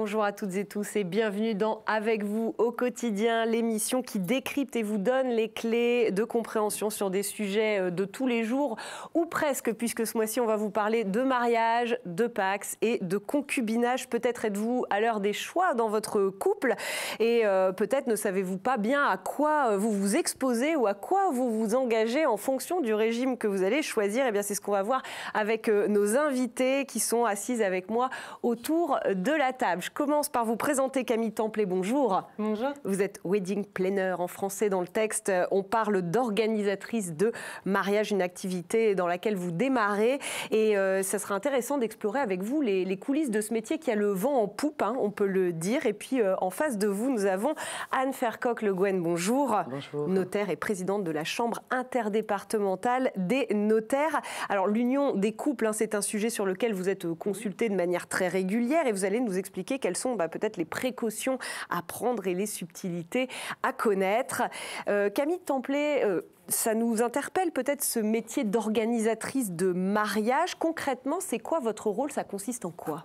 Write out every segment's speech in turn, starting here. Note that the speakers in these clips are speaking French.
bonjour à toutes et tous et bienvenue dans Avec vous au quotidien, l'émission qui décrypte et vous donne les clés de compréhension sur des sujets de tous les jours, ou presque, puisque ce mois-ci on va vous parler de mariage, de Pacs et de concubinage. Peut-être êtes-vous à l'heure des choix dans votre couple et peut-être ne savez-vous pas bien à quoi vous vous exposez ou à quoi vous vous engagez en fonction du régime que vous allez choisir. Et bien c'est ce qu'on va voir avec nos invités qui sont assises avec moi autour de la table. Je commence par vous présenter Camille Templet. Bonjour. Bonjour. Vous êtes wedding planner en français dans le texte. On parle d'organisatrice de mariage, une activité dans laquelle vous démarrez. Et ça sera intéressant d'explorer avec vous les coulisses de ce métier qui a le vent en poupe, hein, on peut le dire. Et puis en face de vous, nous avons Anne Fercoq-Le Gouen. Bonjour. Bonjour. Notaire et présidente de la Chambre interdépartementale des notaires. Alors l'union des couples, hein, c'est un sujet sur lequel vous êtes consulté de manière très régulière et vous allez nous expliquer quelles sont peut-être les précautions à prendre et les subtilités à connaître. Camille Templet, ça nous interpelle peut-être ce métier d'organisatrice de mariage. Concrètement, c'est quoi votre rôle? Ça consiste en quoi?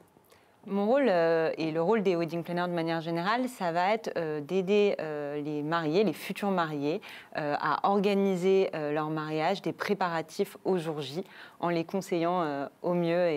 Mon rôle et le rôle des wedding planners de manière générale, ça va être d'aider les mariés, les futurs mariés, à organiser leur mariage, des préparatifs au jour J, en les conseillant au mieux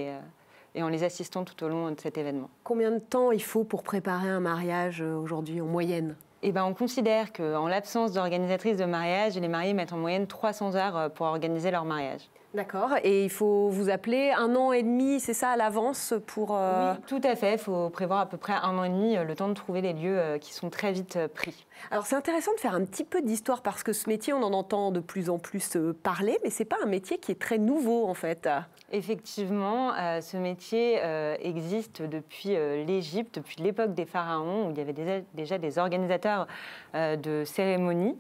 et en les assistant tout au long de cet événement. Combien de temps il faut pour préparer un mariage aujourd'hui en moyenne? Eh ben, on considère qu'en l'absence d'organisatrice de mariage, les mariés mettent en moyenne 300 heures pour organiser leur mariage. D'accord. Et il faut vous appeler 1 an et demi, c'est ça, à l'avance pour... Oui, tout à fait. Il faut prévoir à peu près 1 an et demi, le temps de trouver les lieux qui sont très vite pris. Alors, c'est intéressant de faire un petit peu d'histoire parce que ce métier, on en entend de plus en plus parler, mais ce n'est pas un métier qui est très nouveau, en fait. Effectivement, ce métier existe depuis l'Égypte, depuis l'époque des pharaons, où il y avait déjà des organisateurs de cérémonies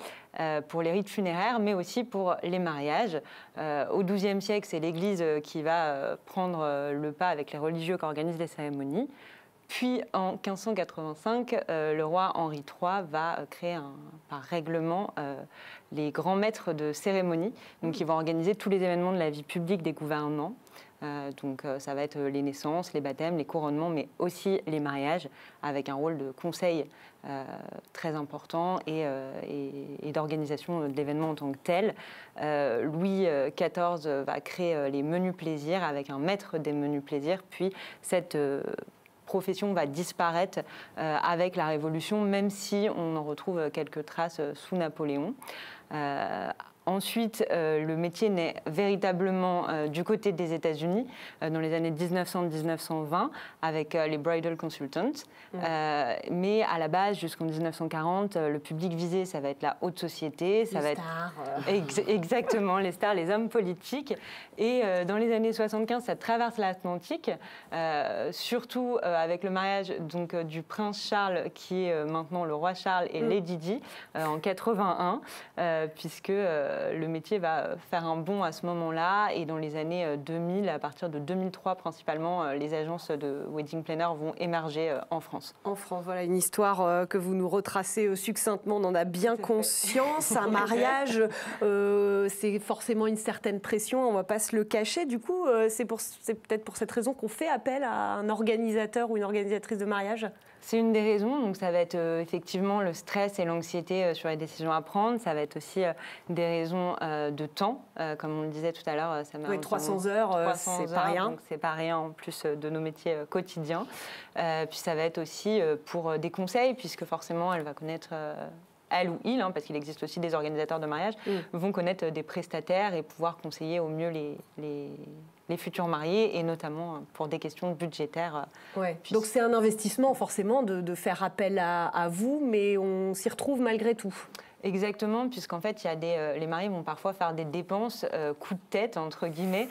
pour les rites funéraires, mais aussi pour les mariages. Au XIIe siècle, c'est l'Église qui va prendre le pas avec les religieux qui organisent les cérémonies. Puis en 1585, le roi Henri III va créer par règlement les grands maîtres de cérémonie, donc qui vont organiser tous les événements de la vie publique des gouvernements. Donc ça va être les naissances, les baptêmes, les couronnements, mais aussi les mariages, avec un rôle de conseil très important et d'organisation de l'événement en tant que tel. Louis XIV va créer les menus plaisirs avec un maître des menus plaisirs, puis cette profession va disparaître avec la Révolution, même si on en retrouve quelques traces sous Napoléon. Ensuite, le métier naît véritablement du côté des États-Unis dans les années 1900-1920 avec les bridal consultants. Mais à la base, jusqu'en 1940, le public visé, ça va être la haute société, ça va être exactement les stars, les hommes politiques. Et dans les années 75, ça traverse l'Atlantique, surtout avec le mariage donc, du prince Charles, qui est maintenant le roi Charles, et Lady Di en 81, puisque le métier va faire un bond à ce moment-là, et dans les années 2000, à partir de 2003 principalement, les agences de wedding planner vont émerger en France. En France, voilà une histoire que vous nous retracez succinctement, on en a bien conscience. Un mariage, c'est forcément une certaine pression, on ne va pas se le cacher. Du coup, c'est peut-être pour cette raison qu'on fait appel à un organisateur ou une organisatrice de mariage? C'est une des raisons, donc ça va être effectivement le stress et l'anxiété sur les décisions à prendre, ça va être aussi des raisons de temps, comme on le disait tout à l'heure. Oui, 300 heures, c'est pas rien. Donc c'est pas rien en plus de nos métiers quotidiens. Puis ça va être aussi pour des conseils, puisque forcément elle va connaître... elle ou il, hein, parce qu'il existe aussi des organisateurs de mariage, vont connaître des prestataires et pouvoir conseiller au mieux les futurs mariés, et notamment pour des questions budgétaires. Ouais. Donc c'est un investissement forcément de faire appel à vous, mais on s'y retrouve malgré tout. Exactement, puisqu'en fait, les mariés vont parfois faire des dépenses coup de tête, entre guillemets,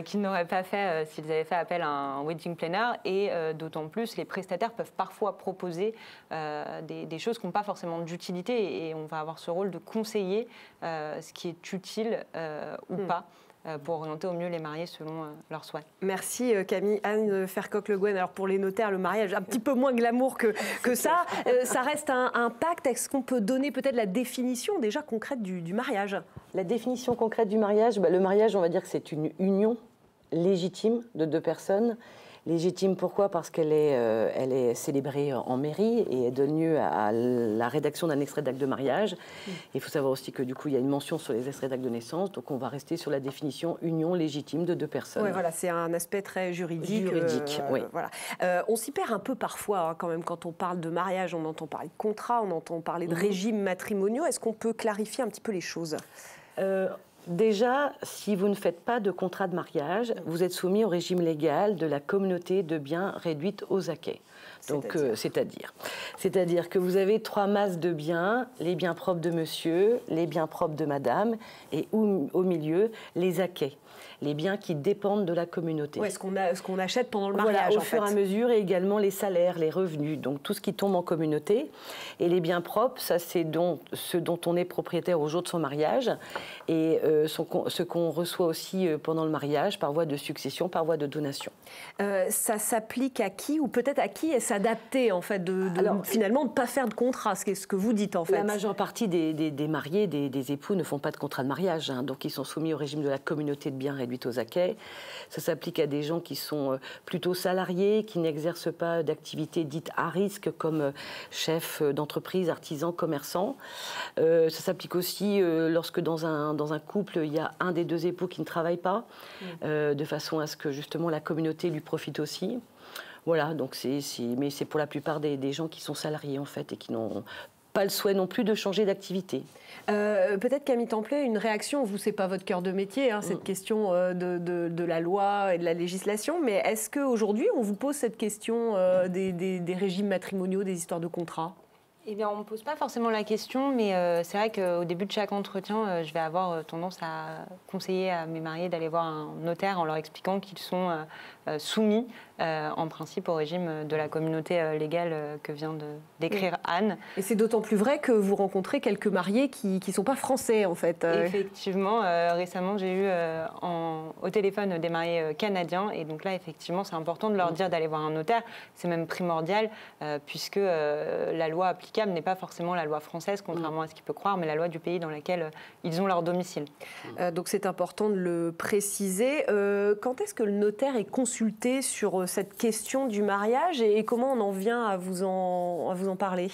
qu'ils n'auraient pas fait s'ils avaient fait appel à un wedding planner. Et d'autant plus, les prestataires peuvent parfois proposer des choses qui n'ont pas forcément d'utilité. Et on va avoir ce rôle de conseiller ce qui est utile ou pas, pour orienter au mieux les mariés selon leurs souhaits. Merci Camille. Anne Fercoq-Le Gouen. Alors pour les notaires, le mariage, un petit peu moins glamour que ça. Ça reste un pacte. Est-ce qu'on peut donner peut-être la définition déjà concrète du mariage? La définition concrète du mariage, le mariage, on va dire que c'est une union légitime de deux personnes Légitime, pourquoi? Parce qu'elle est célébrée en mairie et elle donne lieu à la rédaction d'un extrait d'acte de mariage. Il faut savoir aussi que du coup, il y a une mention sur les extraits d'acte de naissance, donc on va rester sur la définition union légitime de deux personnes. Oui, voilà, c'est un aspect très juridique. Oui. Voilà. On s'y perd un peu parfois, hein, quand même, quand on parle de mariage, on entend parler de contrat, on entend parler de régimes matrimoniaux. Est-ce qu'on peut clarifier un petit peu les choses? Déjà, si vous ne faites pas de contrat de mariage, vous êtes soumis au régime légal de la communauté de biens réduite aux acquêts. Donc, c'est-à-dire que vous avez 3 masses de biens, les biens propres de monsieur, les biens propres de madame, et au milieu, les acquêts, les biens qui dépendent de la communauté. Ouais, ce qu'on achète pendant le mariage, voilà, au fur et à mesure, et également les salaires, les revenus, donc tout ce qui tombe en communauté. Et les biens propres, ça c'est ce dont on est propriétaire au jour de son mariage, et ce qu'on reçoit aussi pendant le mariage, par voie de succession, par voie de donation. Ça s'applique à qui, ou peut-être à qui est s'adapter, en fait, finalement, de ne pas faire de contrat, ce que vous dites, en fait. La majeure partie des mariés, des époux, ne font pas de contrat de mariage, hein, donc ils sont soumis au régime de la communauté de biens réduite aux acquêts. Ça s'applique à des gens qui sont plutôt salariés, qui n'exercent pas d'activité dite à risque, comme chefs d'entreprise, artisans, commerçants. Ça s'applique aussi lorsque dans un couple, il y a un des 2 époux qui ne travaille pas, de façon à ce que justement la communauté lui profite aussi. Voilà, donc mais c'est pour la plupart des gens qui sont salariés en fait et qui n'ont pas le souhait non plus de changer d'activité. Peut-être Camille Templet, une réaction, vous, c'est pas votre cœur de métier, hein, cette question de la loi et de la législation, mais est-ce qu'aujourd'hui on vous pose cette question des régimes matrimoniaux, des histoires de contrats? Eh bien, on ne me pose pas forcément la question, mais c'est vrai qu'au début de chaque entretien, je vais avoir tendance à conseiller à mes mariés d'aller voir un notaire en leur expliquant qu'ils sont soumis en principe au régime de la communauté légale que vient de décrire Anne. Et c'est d'autant plus vrai que vous rencontrez quelques mariés qui ne sont pas français, en fait. Effectivement, récemment, j'ai eu au téléphone des mariés canadiens, et donc là, effectivement, c'est important de leur dire d'aller voir un notaire. C'est même primordial, puisque la loi applicable n'est pas forcément la loi française, contrairement à ce qu'il peut croire, mais la loi du pays dans lequel ils ont leur domicile. Donc c'est important de le préciser. Quand est-ce que le notaire est consulté sur cette question du mariage et comment on en vient à vous en parler?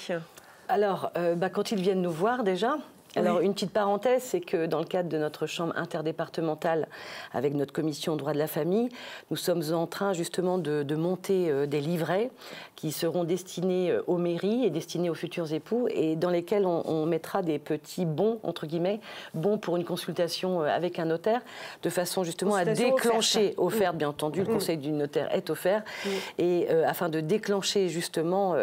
Alors, quand ils viennent nous voir déjà. Alors, une petite parenthèse, c'est que dans le cadre de notre chambre interdépartementale, avec notre commission droit de la famille, nous sommes en train justement de monter des livrets qui seront destinés aux mairies et destinés aux futurs époux et dans lesquels on mettra des petits bons, entre guillemets, bons pour une consultation avec un notaire, de façon justement à déclencher, offerte bien entendu, le conseil du notaire est offert, et afin de déclencher justement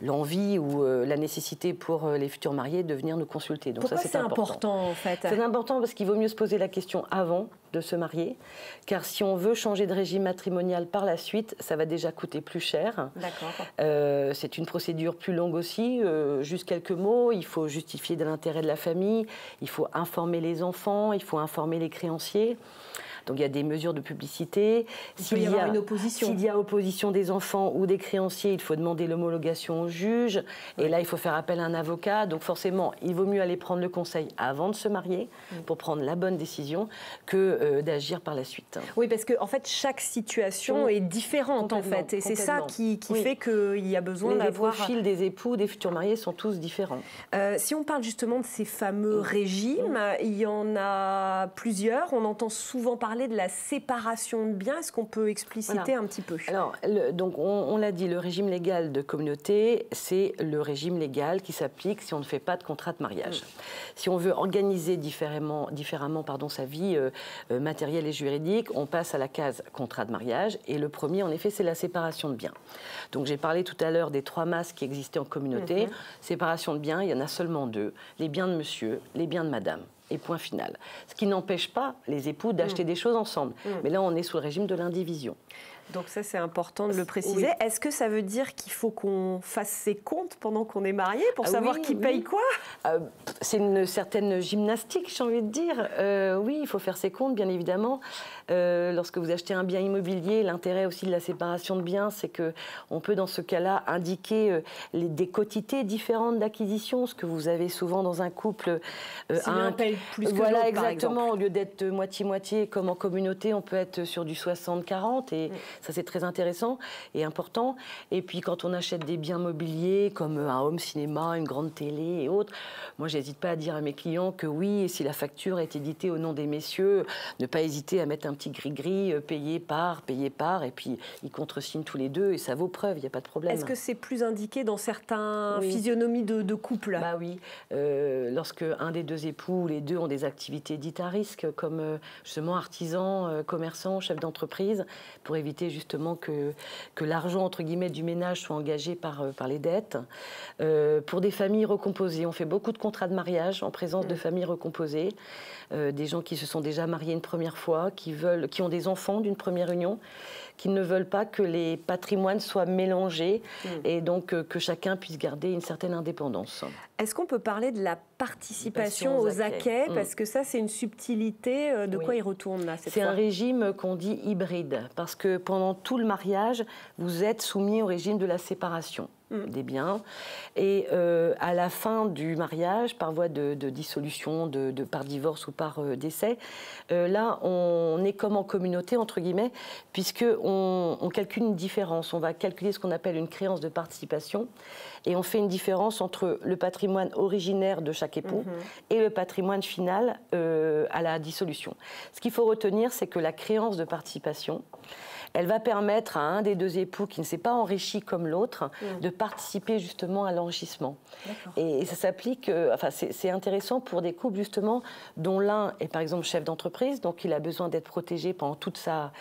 l'envie ou la nécessité pour les futurs mariés de venir nous consulter. Donc pourquoi ça, c'est important en fait? C'est important parce qu'il vaut mieux se poser la question avant de se marier, car si on veut changer de régime matrimonial par la suite, ça va déjà coûter plus cher. D'accord. C'est une procédure plus longue aussi, juste quelques mots, il faut justifier de l'intérêt de la famille, il faut informer les enfants, il faut informer les créanciers. Donc il y a des mesures de publicité. S'il y a une opposition. S'il y a opposition des enfants ou des créanciers, il faut demander l'homologation au juge. Et là, il faut faire appel à un avocat. Donc forcément, il vaut mieux aller prendre le conseil avant de se marier pour prendre la bonne décision que d'agir par la suite. Oui, parce que en fait, chaque situation est différente en fait. Et c'est ça qui fait qu'il y a besoin d'avoir... Les profils des époux, des futurs mariés sont tous différents. Si on parle justement de ces fameux régimes, il y en a plusieurs. On entend souvent parler de la séparation de biens. Est-ce qu'on peut expliciter un petit peu? Alors, donc on l'a dit, le régime légal de communauté, c'est le régime légal qui s'applique si on ne fait pas de contrat de mariage. Si on veut organiser différemment sa vie matérielle et juridique, on passe à la case contrat de mariage. Et le premier, en effet, c'est la séparation de biens. Donc j'ai parlé tout à l'heure des 3 masses qui existaient en communauté. Séparation de biens, il y en a seulement 2. Les biens de monsieur, les biens de madame. Et point final. Ce qui n'empêche pas les époux d'acheter des choses ensemble. Mais là, on est sous le régime de l'indivision. Donc ça, c'est important de le préciser. Oui. Est-ce que ça veut dire qu'il faut qu'on fasse ses comptes pendant qu'on est marié pour savoir qui paye quoi? C'est une certaine gymnastique, j'ai envie de dire. Oui, il faut faire ses comptes, bien évidemment. Lorsque vous achetez un bien immobilier, l'intérêt aussi de la séparation de biens, c'est qu'on peut, dans ce cas-là, indiquer des quotités différentes d'acquisition, ce que vous avez souvent dans un couple. Si l'un paye plus que voilà, l'autre, exactement. par exemple. Au lieu d'être moitié-moitié, comme en communauté, on peut être sur du 60-40 et Ça, c'est très intéressant et important. Et puis, quand on achète des biens mobiliers comme un home cinéma, une grande télé et autres, moi, je n'hésite pas à dire à mes clients que oui, et si la facture est éditée au nom des messieurs, ne pas hésiter à mettre un petit gris-gris, payé par, et puis ils contresignent tous les deux et ça vaut preuve, il n'y a pas de problème. Est-ce que c'est plus indiqué dans certaines physionomies de couple? Bah oui, lorsque un des deux époux ou les deux ont des activités dites à risque, comme justement artisans, commerçants, chefs d'entreprise, pour éviter justement que l'argent, entre guillemets, du ménage soit engagé par les dettes. Pour des familles recomposées, on fait beaucoup de contrats de mariage en présence de familles recomposées, des gens qui se sont déjà mariés une première fois, qui ont des enfants d'une première union, qui ne veulent pas que les patrimoines soient mélangés et donc que chacun puisse garder une certaine indépendance. Est-ce qu'on peut parler de la participation aux acquets? Parce que ça, c'est une subtilité. De quoi il retourne là cette fois? C'est un régime qu'on dit hybride, parce que pendant tout le mariage, vous êtes soumis au régime de la séparation des biens. Et à la fin du mariage, par voie de dissolution, par divorce ou par décès, là, on est comme en communauté, entre guillemets, puisqu'on calcule une différence. On va calculer ce qu'on appelle une créance de participation. Et on fait une différence entre le patrimoine originaire de chaque époux et le patrimoine final à la dissolution. Ce qu'il faut retenir, c'est que la créance de participation, elle va permettre à un des deux époux qui ne s'est pas enrichi comme l'autre de participer justement à l'enrichissement. Et ça s'applique, c'est intéressant pour des couples justement dont l'un est par exemple chef d'entreprise, donc il a besoin d'être protégé pendant toute sa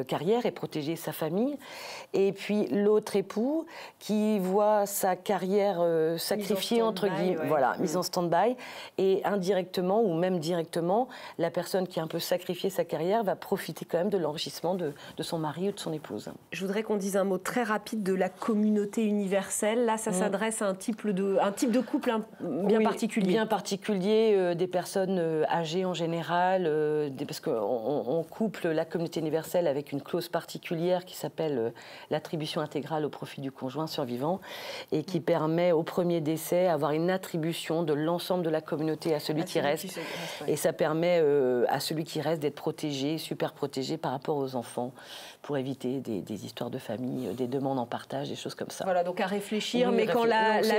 carrière et protéger sa famille. Et puis l'autre époux qui voit sa carrière sacrifiée, entre guillemets, mise en stand-by, et indirectement ou même directement, la personne qui a un peu sacrifié sa carrière va profiter quand même de l'enrichissement de son mari ou de son épouse. Je voudrais qu'on dise un mot très rapide de la communauté universelle. Là, ça s'adresse à un type de couple bien particulier. Bien particulier, des personnes âgées en général, parce qu'on couple la communauté universelle avec une clause particulière qui s'appelle l'attribution intégrale au profit du conjoint survivant et qui permet au premier décès d'avoir une attribution de l'ensemble de la communauté à celui qui reste. Et ça permet à celui qui reste d'être protégé, super protégé par rapport aux enfants, pour éviter des histoires de famille, des demandes en partage, des choses comme ça. Voilà, donc à réfléchir, mais quand la vie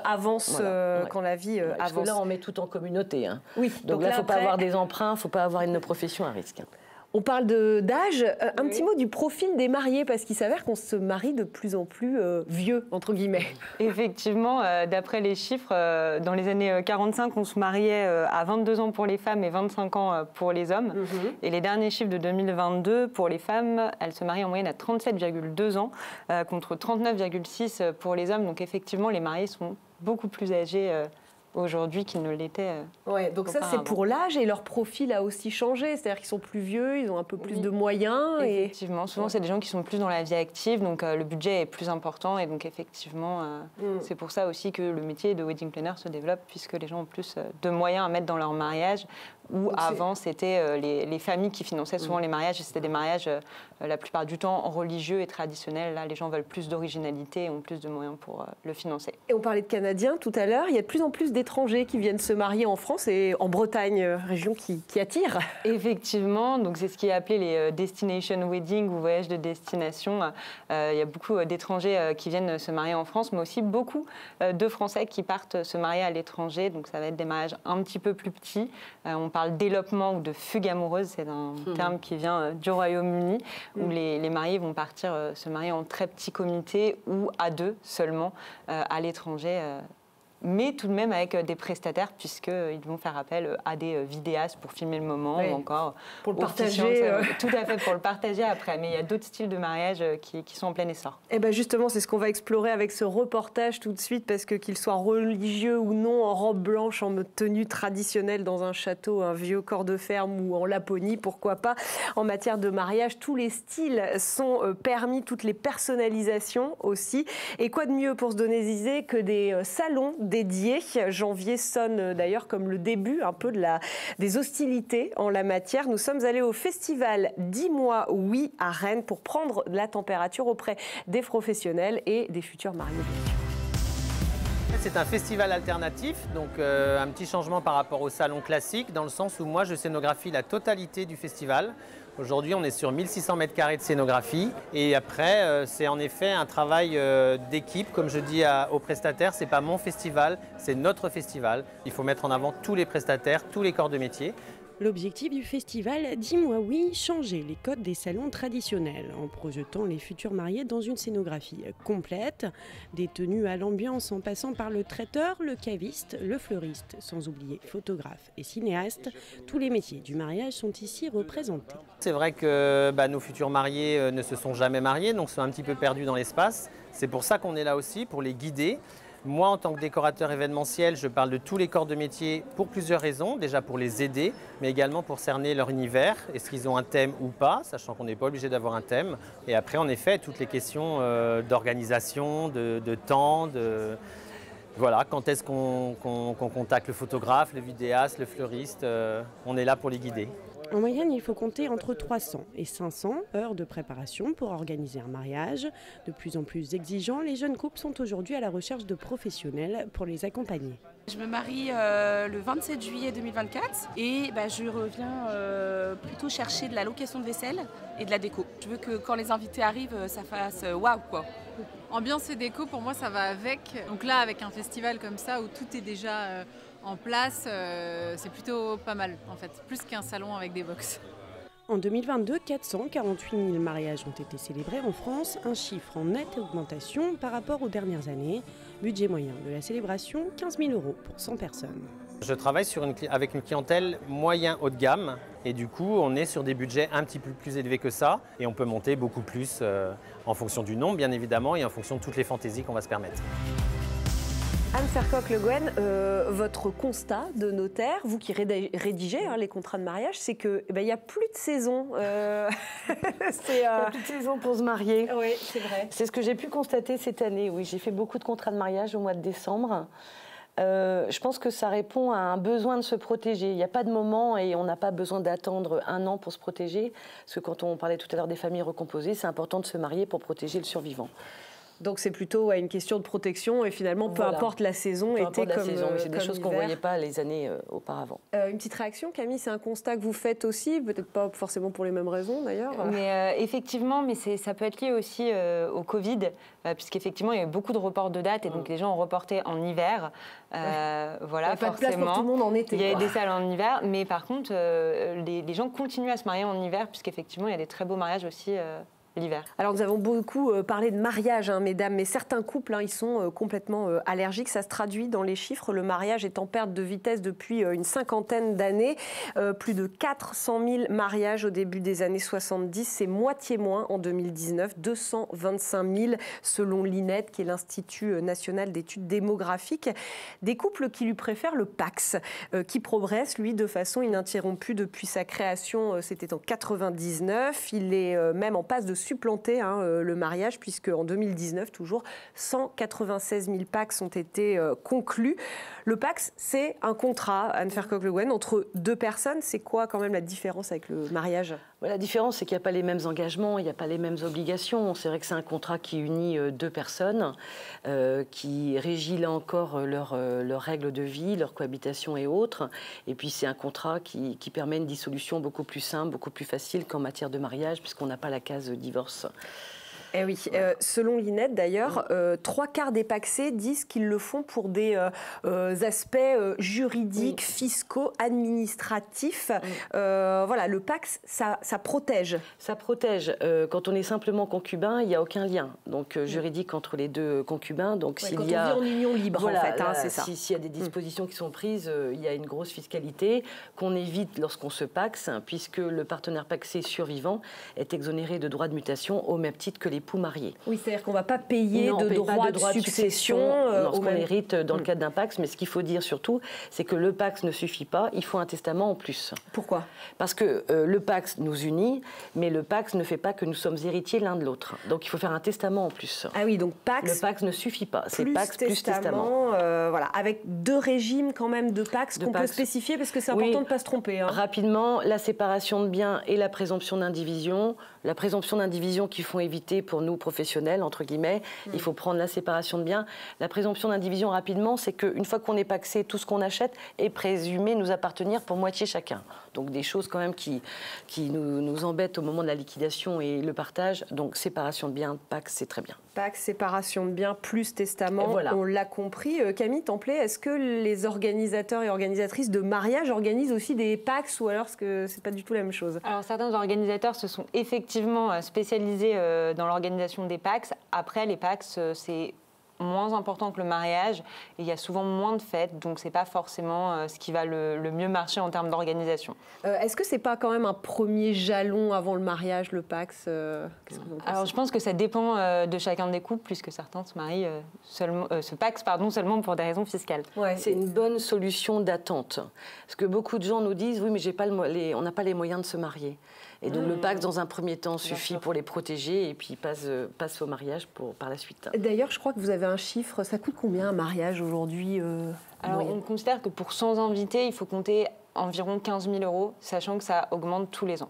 avance, quand la vie avance. Parce que là, on met tout en communauté. Oui. Donc là, il ne faut pas avoir des emprunts, il ne faut pas avoir une profession à risque. On parle d'âge. Un petit mot du profil des mariés, parce qu'il s'avère qu'on se marie de plus en plus vieux, entre guillemets. Effectivement, d'après les chiffres, dans les années 45, on se mariait à 22 ans pour les femmes et 25 ans pour les hommes. Et les derniers chiffres de 2022, pour les femmes, elles se marient en moyenne à 37,2 ans, contre 39,6 pour les hommes. Donc effectivement, les mariés sont beaucoup plus âgés aujourd'hui qu'ils ne l'étaient. Donc ça c'est pour l'âge, et leur profil a aussi changé, c'est-à-dire qu'ils sont plus vieux, ils ont un peu plus de moyens. Effectivement, souvent c'est des gens qui sont plus dans la vie active, donc le budget est plus important, et donc effectivement c'est pour ça aussi que le métier de wedding planner se développe, puisque les gens ont plus de moyens à mettre dans leur mariage, où avant c'était les familles qui finançaient souvent les mariages, et c'était des mariages la plupart du temps religieux et traditionnels. Là les gens veulent plus d'originalité et ont plus de moyens pour le financer. Et on parlait de Canadiens tout à l'heure, il y a de plus en plus d'étrangers qui viennent se marier en France et en Bretagne, région qui attire. Effectivement, donc c'est ce qui est appelé les destination wedding ou voyages de destination. Il y a beaucoup d'étrangers qui viennent se marier en France, mais aussi beaucoup de Français qui partent se marier à l'étranger. Donc ça va être des mariages un petit peu plus petits. On parle d'élopement ou de fugue amoureuse, c'est un terme qui vient du Royaume-Uni, où les mariés vont partir se marier en très petit comité ou à deux seulement à l'étranger. Mais tout de même avec des prestataires, puisqu'ils vont faire appel à des vidéastes pour filmer le moment, ou encore pour le partager. Tout à fait, pour le partager après. Mais il y a d'autres styles de mariage qui sont en plein essor. Et bien justement, c'est ce qu'on va explorer avec ce reportage tout de suite, parce que qu'ils soient religieux ou non, en robe blanche, en tenue traditionnelle dans un château, un vieux corps de ferme ou en Laponie, pourquoi pas. En matière de mariage, tous les styles sont permis, toutes les personnalisations aussi. Et quoi de mieux pour se donner des idées que des salons dédié. Janvier sonne d'ailleurs comme le début un peu des hostilités en la matière. Nous sommes allés au festival 10 mois oui à Rennes pour prendre la température auprès des professionnels et des futurs mariés. C'est un festival alternatif, donc un petit changement par rapport au salon classique, dans le sens où moi je scénographie la totalité du festival. Aujourd'hui, on est sur 1600 mètres carrés de scénographie. Et après, c'est en effet un travail d'équipe. Comme je dis aux prestataires, ce n'est pas mon festival, c'est notre festival. Il faut mettre en avant tous les prestataires, tous les corps de métier. L'objectif du festival, dis-moi oui, changer les codes des salons traditionnels en projetant les futurs mariés dans une scénographie complète, des tenues à l'ambiance en passant par le traiteur, le caviste, le fleuriste, sans oublier photographe et cinéaste. Tous les métiers du mariage sont ici représentés. C'est vrai que nos futurs mariés ne se sont jamais mariés, donc sont un petit peu perdus dans l'espace. C'est pour ça qu'on est là aussi, pour les guider. Moi, en tant que décorateur événementiel, je parle de tous les corps de métier pour plusieurs raisons. Déjà pour les aider, mais également pour cerner leur univers. Est-ce qu'ils ont un thème ou pas, sachant qu'on n'est pas obligé d'avoir un thème. Et après, en effet, toutes les questions d'organisation, de temps, voilà, quand est-ce qu'on contacte le photographe, le vidéaste, le fleuriste, on est là pour les guider. En moyenne, il faut compter entre 300 et 500 heures de préparation pour organiser un mariage. De plus en plus exigeants, les jeunes couples sont aujourd'hui à la recherche de professionnels pour les accompagner. Je me marie le 27 juillet 2024 et je reviens plutôt chercher de la location de vaisselle et de la déco. Je veux que quand les invités arrivent, ça fasse waouh quoi. Ambiance et déco, pour moi, ça va avec. Donc là, avec un festival comme ça où tout est déjà en place, c'est plutôt pas mal en fait, plus qu'un salon avec des box. En 2022, 448 000 mariages ont été célébrés en France, un chiffre en nette augmentation par rapport aux dernières années. Budget moyen de la célébration, 15 000 € pour 100 personnes. Je travaille avec une clientèle moyen haut de gamme et du coup on est sur des budgets un petit peu plus élevés que ça et on peut monter beaucoup plus en fonction du nombre bien évidemment et en fonction de toutes les fantaisies qu'on va se permettre. Anne Fercoq-Le Gouen, votre constat de notaire, vous qui rédigez les contrats de mariage, c'est qu'il n'y a plus de saison. Il n'y a plus de saison pour se marier. Oui, c'est vrai. C'est ce que j'ai pu constater cette année. Oui, j'ai fait beaucoup de contrats de mariage au mois de décembre. Je pense que ça répond à un besoin de se protéger. Il n'y a pas de moment et on n'a pas besoin d'attendre un an pour se protéger. Parce que quand on parlait tout à l'heure des familles recomposées, c'est important de se marier pour protéger le survivant. Donc c'est plutôt une question de protection et finalement peu importe la saison, été comme saison, mais c'est des choses qu'on ne voyait pas les années auparavant. Une petite réaction, Camille, c'est un constat que vous faites aussi, peut-être pas forcément pour les mêmes raisons d'ailleurs. Mais effectivement, mais ça peut être lié aussi au Covid, puisqu'effectivement il y a eu beaucoup de reports de dates et donc les gens ont reporté en hiver. Voilà, il n'y a pas de place pour tout le monde en été. Il y a des salles en hiver, mais par contre les gens continuent à se marier en hiver puisqu'effectivement il y a des très beaux mariages aussi. L'hiver. Alors nous avons beaucoup parlé de mariage, mesdames, mais certains couples, ils sont complètement allergiques. Ça se traduit dans les chiffres. Le mariage est en perte de vitesse depuis une cinquantaine d'années. Plus de 400 000 mariages au début des années 70. C'est moitié moins en 2019. 225 000 selon l'INED, qui est l'Institut national d'études démographiques. Des couples qui lui préfèrent le PACS, qui progresse, lui, de façon ininterrompue depuis sa création. C'était en 99. Il est même en passe de supplanter le mariage, puisque en 2019, toujours, 196 000 PACS ont été conclus. Le PACS, c'est un contrat, Anne Fercoq-Le Gouen, entre deux personnes. C'est quoi quand même la différence avec le mariage ? La différence, c'est qu'il n'y a pas les mêmes engagements, il n'y a pas les mêmes obligations. C'est vrai que c'est un contrat qui unit deux personnes, qui régit là encore leurs règles de vie, leur cohabitation et autres. Et puis c'est un contrat qui permet une dissolution beaucoup plus simple, beaucoup plus facile qu'en matière de mariage, puisqu'on n'a pas la case divorce. Eh oui, selon l'INED d'ailleurs, 3/4 des pacsés disent qu'ils le font pour des aspects juridiques, fiscaux, administratifs. Voilà, le PACS, ça protège. Ça protège. Quand on est simplement concubin, il n'y a aucun lien juridique entre les deux concubins. Donc quand on vit en union libre, en fait, c'est ça. S'il y a des dispositions qui sont prises, il y a une grosse fiscalité qu'on évite lorsqu'on se PACS, puisque le partenaire pacsé survivant est exonéré de droits de mutation au même titre que l'époux marié. Oui, c'est-à-dire qu'on ne va pas payer de droits de succession lorsqu'on hérite dans le cadre d'un PACS. Mais ce qu'il faut dire surtout, c'est que le PACS ne suffit pas, il faut un testament en plus. Pourquoi ? Parce que le PACS nous unit, mais le PACS ne fait pas que nous sommes héritiers l'un de l'autre. Donc il faut faire un testament en plus. Ah oui, donc PACS... Le PACS ne suffit pas, c'est PACS plus testament. Voilà, avec deux régimes quand même de PACS qu'on peut spécifier, parce que c'est important de ne pas se tromper. Rapidement, la séparation de biens et la présomption d'indivision. La présomption d'indivision qu'il faut éviter pour nous professionnels, entre guillemets. Il faut prendre la séparation de biens. La présomption d'indivision, rapidement, c'est qu'une fois qu'on est pacsé, tout ce qu'on achète est présumé nous appartenir pour moitié chacun. Donc des choses quand même qui nous embêtent au moment de la liquidation et le partage. Donc séparation de biens, Pacs, c'est très bien. Pacs, séparation de biens plus testament, voilà. On l'a compris. Camille Templet, est-ce que les organisateurs et organisatrices de mariage organisent aussi des Pacs ou alors est-ce que c'est pas du tout la même chose? Alors certains organisateurs se sont effectivement spécialisés dans l'organisation des Pacs. Après, les Pacs, c'est moins important que le mariage et il y a souvent moins de fêtes, donc c'est pas forcément ce qui va le mieux marcher en termes d'organisation. Est-ce que c'est pas quand même un premier jalon avant le mariage, le Pacs? Qu'est-ce que vous en pensez? Alors je pense que ça dépend de chacun des couples, puisque certains se marient se pacsent seulement pour des raisons fiscales. Ouais, c'est une bonne solution d'attente. Parce que beaucoup de gens nous disent, oui, mais on n'a pas les moyens de se marier. Et donc le Pacs, dans un premier temps, suffit pour les protéger et puis passe au mariage par la suite. D'ailleurs, je crois que vous avez un chiffre. Ça coûte combien un mariage aujourd'hui Alors on considère que pour 100 invités, il faut compter environ 15 000 €, sachant que ça augmente tous les ans.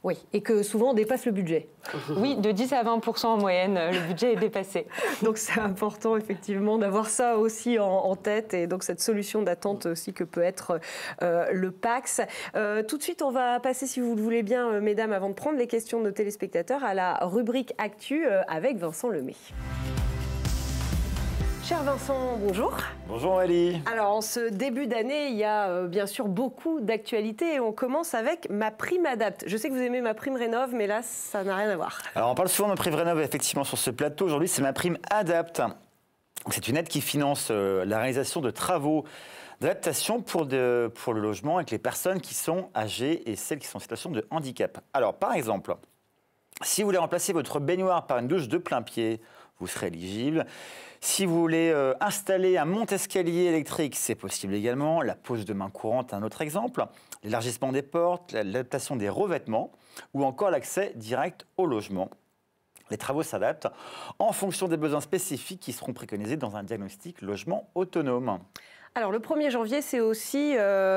Oui, et que souvent on dépasse le budget. Oui, de 10 à 20% en moyenne, le budget est dépassé. Donc c'est important effectivement d'avoir ça aussi en tête et donc cette solution d'attente aussi que peut être le Pacs. Tout de suite, on va passer, si vous le voulez bien, mesdames, avant de prendre les questions de nos téléspectateurs, à la rubrique Actu avec Vincent Lemay. Cher Vincent, bonjour. Bonjour Ali. Alors en ce début d'année, il y a bien sûr beaucoup d'actualités et on commence avec MaPrimeAdapt. Je sais que vous aimez MaPrimeRénov', mais là, ça n'a rien à voir. Alors on parle souvent de MaPrimeRénov' effectivement sur ce plateau. Aujourd'hui, c'est MaPrimeAdapt. C'est une aide qui finance la réalisation de travaux d'adaptation pour le logement avec les personnes qui sont âgées et celles qui sont en situation de handicap. Alors par exemple, si vous voulez remplacer votre baignoire par une douche de plein pied, vous serez éligible. Si vous voulez installer un monte-escalier électrique, c'est possible également. La pose de main courante, un autre exemple. L'élargissement des portes, l'adaptation des revêtements ou encore l'accès direct au logement. Les travaux s'adaptent en fonction des besoins spécifiques qui seront préconisés dans un diagnostic logement autonome. Alors le 1er janvier, c'est aussi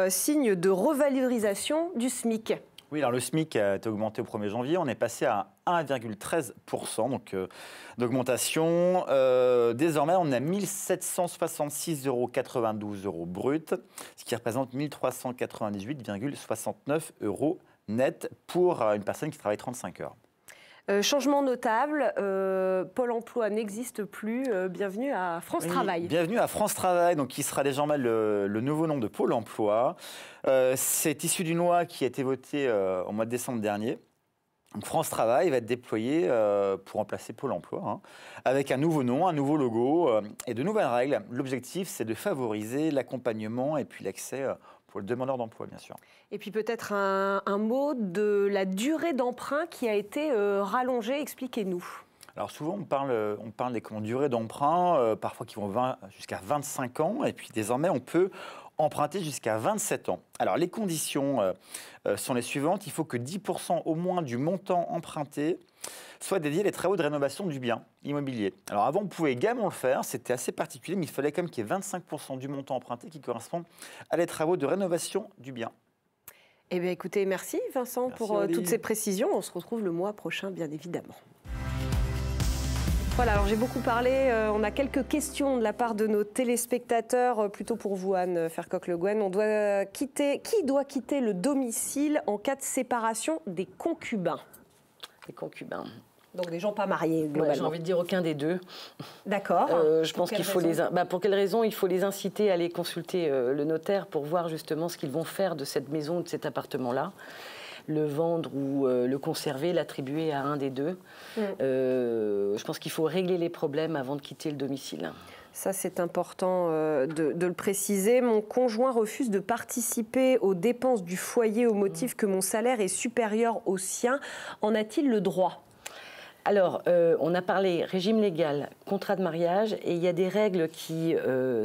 signe de revalorisation du SMIC. Oui, alors le SMIC a été augmenté au 1er janvier. On est passé à 1,13% donc d'augmentation. Désormais, on a 1 766,92 € brut, ce qui représente 1 398,69 € net pour une personne qui travaille 35 heures. Changement notable, Pôle emploi n'existe plus. Bienvenue à France Travail. Bienvenue à France Travail, donc qui sera désormais le nouveau nom de Pôle emploi. C'est issu d'une loi qui a été votée au mois de décembre dernier. Donc France Travail va être déployé pour remplacer Pôle emploi, avec un nouveau nom, un nouveau logo et de nouvelles règles. L'objectif, c'est de favoriser l'accompagnement et puis l'accès pour le demandeur d'emploi, bien sûr. Et puis peut-être un mot de la durée d'emprunt qui a été rallongée. Expliquez-nous. Alors souvent, on parle des durées d'emprunt, parfois qui vont jusqu'à 25 ans. Et puis désormais, on peut emprunter jusqu'à 27 ans. Alors les conditions sont les suivantes. Il faut que 10% au moins du montant emprunté soit dédié à les travaux de rénovation du bien immobilier. Alors avant, on pouvait également le faire, c'était assez particulier, mais il fallait quand même qu'il y ait 25% du montant emprunté qui correspond à les travaux de rénovation du bien. Eh bien écoutez, merci Vincent pour toutes ces précisions. On se retrouve le mois prochain, bien évidemment. Voilà, alors j'ai beaucoup parlé, on a quelques questions de la part de nos téléspectateurs, plutôt pour vous Anne Fercoq-Le Guen. Qui doit quitter le domicile en cas de séparation des concubins? Les concubins. Donc des gens pas mariés, globalement. Ouais, j'ai envie de dire aucun des deux. D'accord. Je pense qu'il faut pour quelles raisons il faut les inciter à aller consulter le notaire pour voir justement ce qu'ils vont faire de cette maison ou de cet appartement-là. Le vendre ou le conserver, l'attribuer à un des deux. Je pense qu'il faut régler les problèmes avant de quitter le domicile. Ça, c'est important de le préciser. Mon conjoint refuse de participer aux dépenses du foyer au motif que mon salaire est supérieur au sien. En a-t-il le droit ? Alors, on a parlé régime légal, contrat de mariage, et il y a des règles qui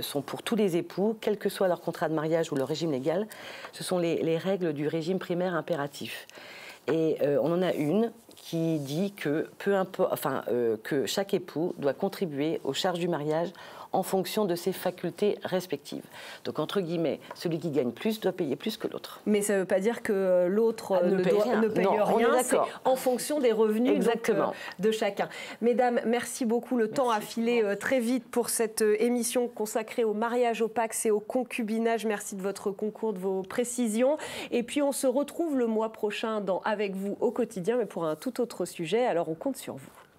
sont pour tous les époux, quel que soit leur contrat de mariage ou leur régime légal. Ce sont les règles du régime primaire impératif. Et on en a une qui dit que, que chaque époux doit contribuer aux charges du mariage en fonction de ses facultés respectives. Donc, entre guillemets, celui qui gagne plus doit payer plus que l'autre. Mais ça ne veut pas dire que l'autre ne paye rien, c'est en fonction des revenus de chacun. Mesdames, merci beaucoup. Le temps a filé très vite pour cette émission consacrée au mariage, au pax et au concubinage. Merci de votre concours, de vos précisions. Et puis, on se retrouve le mois prochain dans Avec vous au quotidien, mais pour un tout autre sujet. Alors, on compte sur vous.